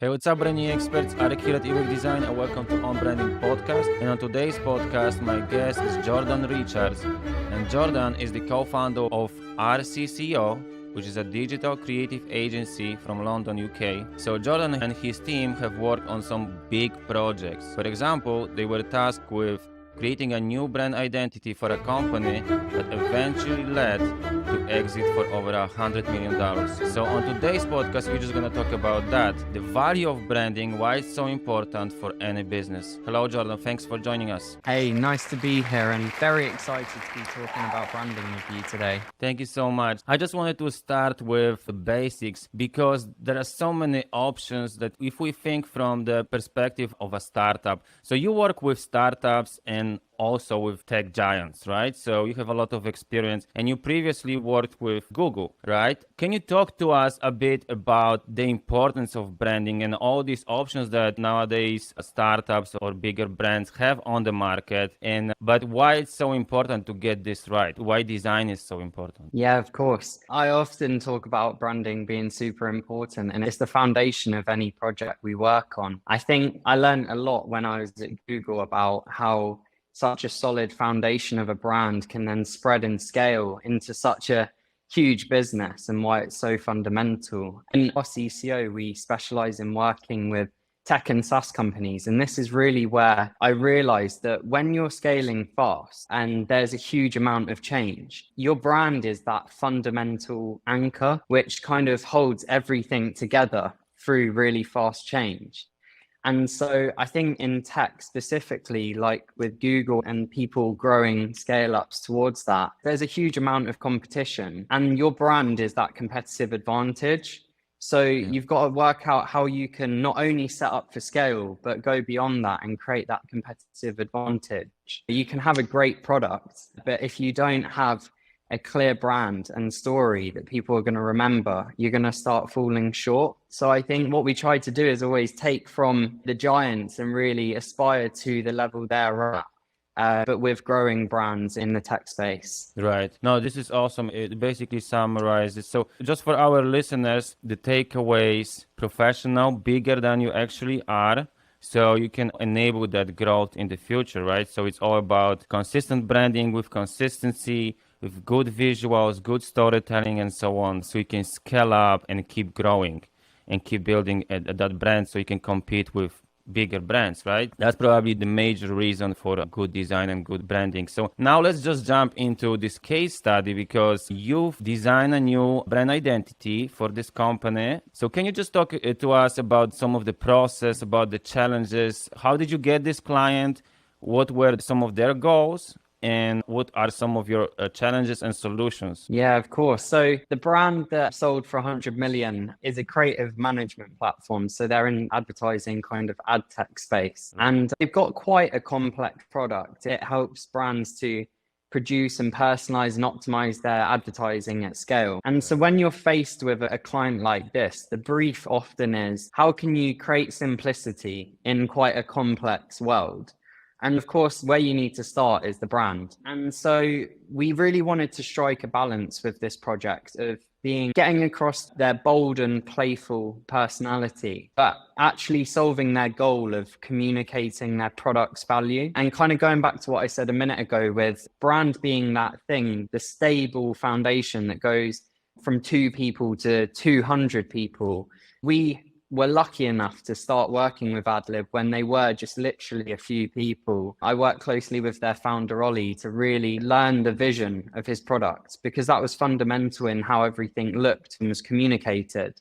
Hey, what's up, branding experts? Arek here at Ebaqdesign, and welcome to On Branding Podcast. And on today's podcast, my guest is Jordan Richards. And Jordan is the co-founder of RCCO, which is a digital creative agency from London, UK. So Jordan and his team have worked on some big projects. For example, they were tasked with creating a new brand identity for a company that eventually led to exit for over $100 million. So on today's podcast, we're just going to talk about that, the value of branding, why it's so important for any business. Hello, Jordan. Thanks for joining us. Hey, nice to be here and very excited to be talking about branding with you today. Thank you so much. I just wanted to start with the basics because there are so many options that if we think from the perspective of a startup, so you work with startups and also with tech giants, right? So you have a lot of experience and you previously worked with Google, right? Can you talk to us a bit about the importance of branding and all these options that nowadays startups or bigger brands have on the market, but why it's so important to get this right? Why design is so important? Yeah, of course. I often talk about branding being super important and it's the foundation of any project we work on. I think I learned a lot when I was at Google about how such a solid foundation of a brand can then spread and scale into such a huge business and why it's so fundamental. In RCCO, we specialize in working with tech and SaaS companies. And this is really where I realized that when you're scaling fast and there's a huge amount of change, your brand is that fundamental anchor, which kind of holds everything together through really fast change. And so I think in tech specifically, like with Google and people growing scale ups towards that, there's a huge amount of competition and your brand is that competitive advantage. So you've got to work out how you can not only set up for scale, but go beyond that and create that competitive advantage. You can have a great product, but if you don't have a clear brand and story that people are going to remember, you're going to start falling short. So I think what we try to do is always take from the giants and really aspire to the level they're at, but with growing brands in the tech space. Right. No, this is awesome. It basically summarizes. So just for our listeners, the takeaways: professional, bigger than you actually are. So you can enable that growth in the future, right? So it's all about consistent branding with consistency, with good visuals, good storytelling, and so on. So you can scale up and keep growing and keep building that brand so you can compete with bigger brands, right? That's probably the major reason for good design and good branding. So now let's just jump into this case study because you've designed a new brand identity for this company. So can you just talk to us about some of the process, about the challenges? How did you get this client? What were some of their goals? And what are some of your challenges and solutions? Yeah, of course. So the brand that sold for 100 million is a creative management platform. So they're in advertising kind of ad tech space. And they've got quite a complex product. It helps brands to produce and personalize and optimize their advertising at scale. And so when you're faced with a client like this, the brief often is, how can you create simplicity in quite a complex world? And of course, where you need to start is the brand. And so we really wanted to strike a balance with this project of getting across their bold and playful personality, but actually solving their goal of communicating their product's value. And kind of going back to what I said a minute ago with brand being that thing, the stable foundation that goes from 2 people to 200 people. We were lucky enough to start working with AdLib when they were just literally a few people. I worked closely with their founder, Ollie, to really learn the vision of his product because that was fundamental in how everything looked and was communicated.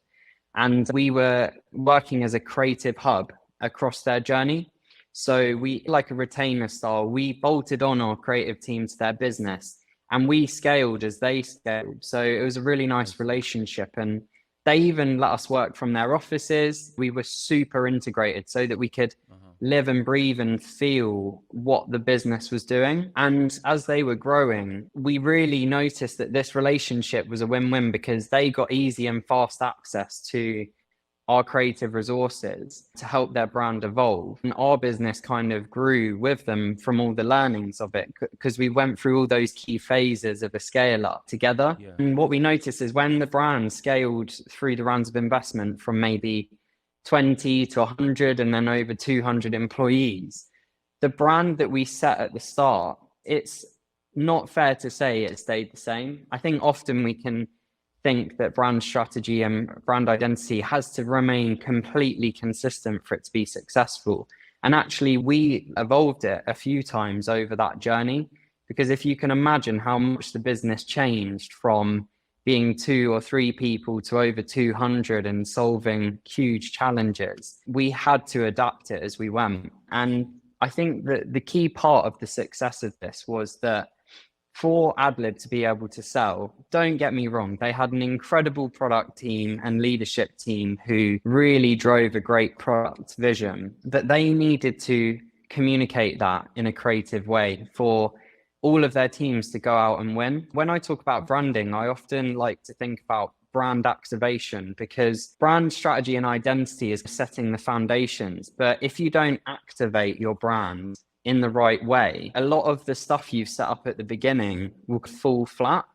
And we were working as a creative hub across their journey. So we, like a retainer style, we bolted on our creative team to their business and we scaled as they scaled. So it was a really nice relationship. And they even let us work from their offices. We were super integrated so that we could live and breathe and feel what the business was doing. And as they were growing, we really noticed that this relationship was a win-win because they got easy and fast access to our creative resources to help their brand evolve. And our business kind of grew with them from all the learnings of it because we went through all those key phases of a scale up together. Yeah. And what we noticed is when the brand scaled through the rounds of investment from maybe 20 to 100 and then over 200 employees. The brand that we set at the start, it's not fair to say it stayed the same. I think often we can think that brand strategy and brand identity has to remain completely consistent for it to be successful. And actually, we evolved it a few times over that journey, because if you can imagine how much the business changed from being 2 or 3 people to over 200 and solving huge challenges, we had to adapt it as we went. And I think that the key part of the success of this was that for AdLib to be able to sell, don't get me wrong, they had an incredible product team and leadership team who really drove a great product vision, but they needed to communicate that in a creative way for all of their teams to go out and win. When I talk about branding, I often like to think about brand activation, because brand strategy and identity is setting the foundations. But if you don't activate your brand in the right way, a lot of the stuff you've set up at the beginning will fall flat,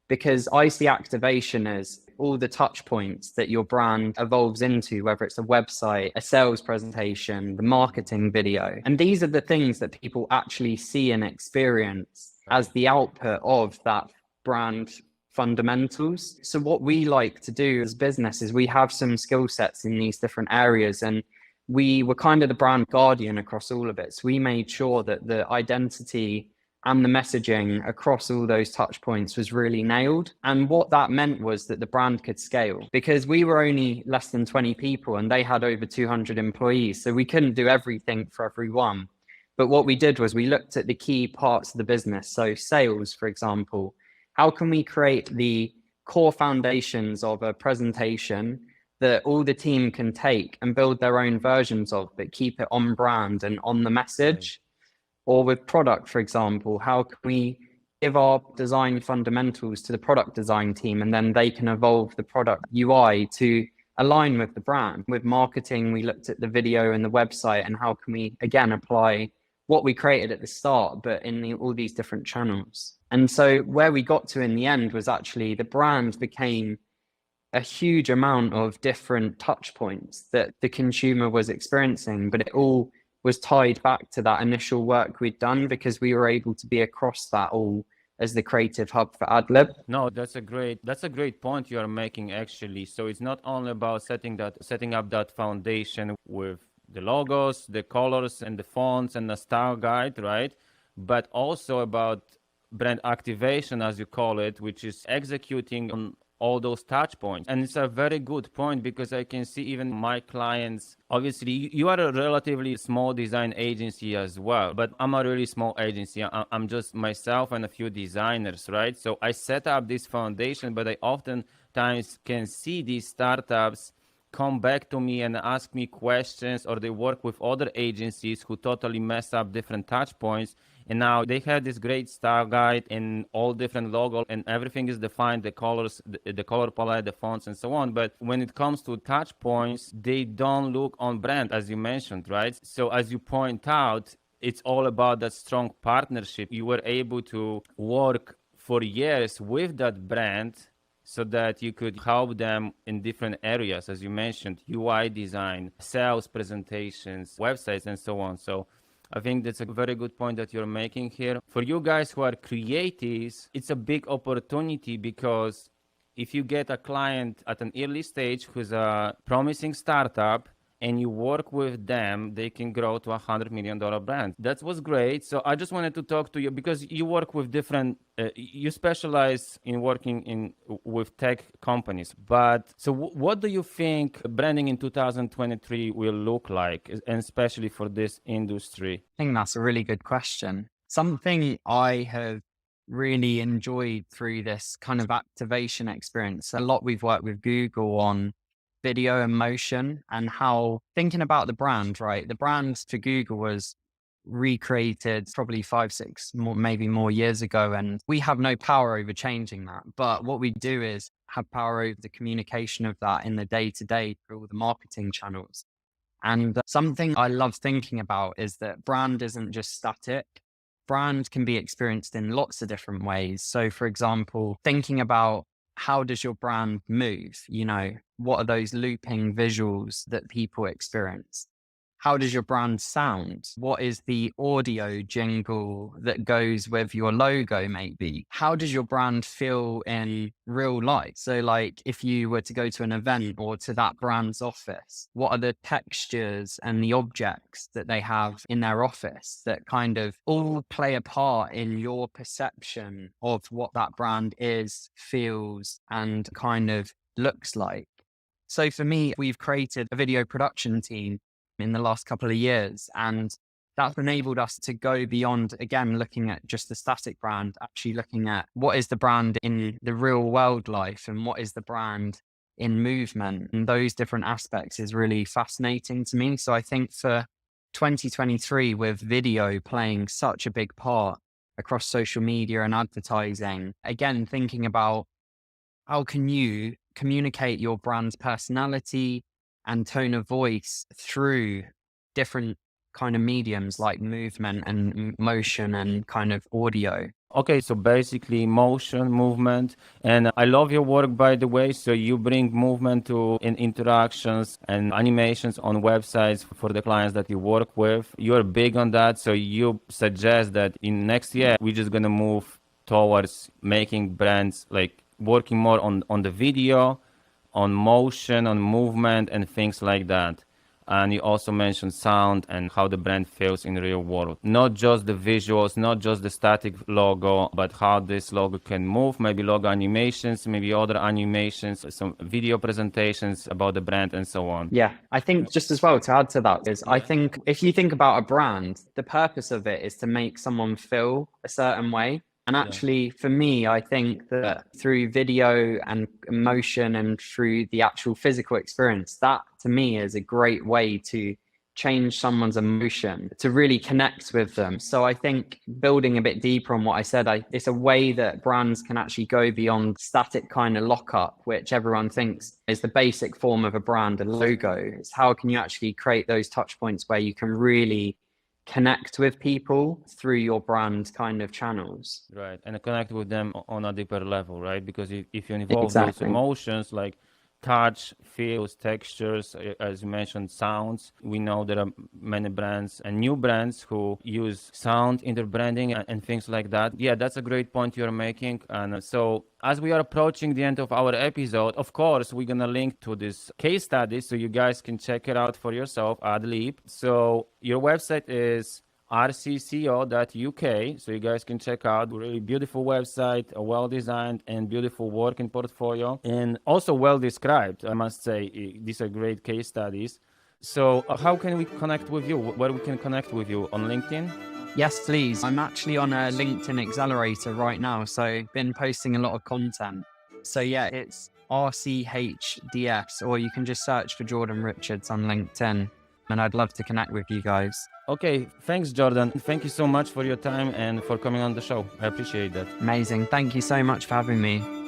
because I see activation as all the touch points that your brand evolves into, whether it's a website, a sales presentation, the marketing video. And these are the things that people actually see and experience as the output of that brand fundamentals. So what we like to do as business is we have some skill sets in these different areas, and we were kind of the brand guardian across all of it. So we made sure that the identity and the messaging across all those touch points was really nailed. And what that meant was that the brand could scale, because we were only less than 20 people and they had over 200 employees. So we couldn't do everything for everyone. But what we did was we looked at the key parts of the business. So sales, for example, how can we create the core foundations of a presentation that all the team can take and build their own versions of, but keep it on brand and on the message? Or with product, for example, how can we give our design fundamentals to the product design team, and then they can evolve the product UI to align with the brand? With marketing, we looked at the video and the website, and how can we, again, apply what we created at the start, but in all these different channels. And so where we got to in the end was actually the brand became a huge amount of different touch points that the consumer was experiencing, but it all was tied back to that initial work we'd done, because we were able to be across that all as the creative hub for AdLib. No, that's a great point you are making, actually. So it's not only about setting up that foundation with the logos, the colors and the fonts and the style guide, right? But also about brand activation, as you call it, which is executing on all those touch points. And it's a very good point, because I can see even my clients, obviously you are a relatively small design agency as well, but I'm a really small agency. I'm just myself and a few designers, right? So I set up this foundation, but I oftentimes can see these startups come back to me and ask me questions, or they work with other agencies who totally mess up different touch points. And now they have this great style guide and all different logos, and everything is defined, the colors, the color palette, the fonts, and so on. But when it comes to touch points, they don't look on brand, as you mentioned, right? So as you point out, it's all about that strong partnership. You were able to work for years with that brand, so that you could help them in different areas, as you mentioned, UI design, sales presentations, websites, and so on. So I think that's a very good point that you're making here. For you guys who are creatives, it's a big opportunity, because if you get a client at an early stage who's a promising startup, and you work with them, they can grow to $100 million brand. That was great. So I just wanted to talk to you, because you work with different, you specialize in working with tech companies. But so what do you think branding in 2023 will look like, and especially for this industry? I think that's a really good question. Something I have really enjoyed through this kind of activation experience, a lot we've worked with Google on video and motion, and how thinking about the brand, right? The brand for Google was recreated probably 5, 6, maybe more years ago, and we have no power over changing that. But what we do is have power over the communication of that in the day-to-day through all the marketing channels. And something I love thinking about is that brand isn't just static. Brand can be experienced in lots of different ways. So for example, thinking about how does your brand move? You know, what are those looping visuals that people experience? How does your brand sound? What is the audio jingle that goes with your logo, maybe? How does your brand feel in real life? So, like, if you were to go to an event or to that brand's office, what are the textures and the objects that they have in their office that kind of all play a part in your perception of what that brand is, feels, and kind of looks like? So, for me, we've created a video production team in the last couple of years. And that's enabled us to go beyond, again, looking at just the static brand, actually looking at what is the brand in the real world life and what is the brand in movement. And those different aspects is really fascinating to me. So I think for 2023, with video playing such a big part across social media and advertising, again, thinking about how can you communicate your brand's personality and tone of voice through different kind of mediums like movement and motion and kind of audio. Okay, so basically motion, movement, and I love your work, by the way. So you bring movement to in interactions and animations on websites for the clients that you work with. You're big on that. So you suggest that in next year, we're just going to move towards making brands like working more on the video, on motion, on movement, and things like that. And you also mentioned sound and how the brand feels in the real world. Not just the visuals, not just the static logo, but how this logo can move, maybe logo animations, maybe other animations, some video presentations about the brand and so on. Yeah, I think just as well to add to that is I think if you think about a brand, the purpose of it is to make someone feel a certain way. And actually, for me, I think that through video and motion and through the actual physical experience, that to me is a great way to change someone's emotion, to really connect with them. So I think building a bit deeper on what I said, it's a way that brands can actually go beyond static kind of lockup, which everyone thinks is the basic form of a brand, a logo. It's how can you actually create those touch points where you can really connect with people through your brand kind of channels. Right, and connect with them on a deeper level, right? Because if you involve those emotions like touch, feels, textures, as you mentioned, sounds. We know there are many brands and new brands who use sound in their branding and things like that. Yeah, that's a great point you're making. And so as we are approaching the end of our episode, of course, we're going to link to this case study so you guys can check it out for yourself, AdLib. So your website is rcco.uk, so you guys can check out. Really beautiful website, a well-designed and beautiful working portfolio, and also well-described, I must say. These are great case studies. So how can we connect with you? Where we can connect with you? On LinkedIn? Yes, please. I'm actually on a LinkedIn accelerator right now, so been posting a lot of content. So yeah, it's RCHDS, or you can just search for Jordan Richards on LinkedIn, and I'd love to connect with you guys. Okay, thanks, Jordan. Thank you so much for your time and for coming on the show. I appreciate that. Amazing. Thank you so much for having me.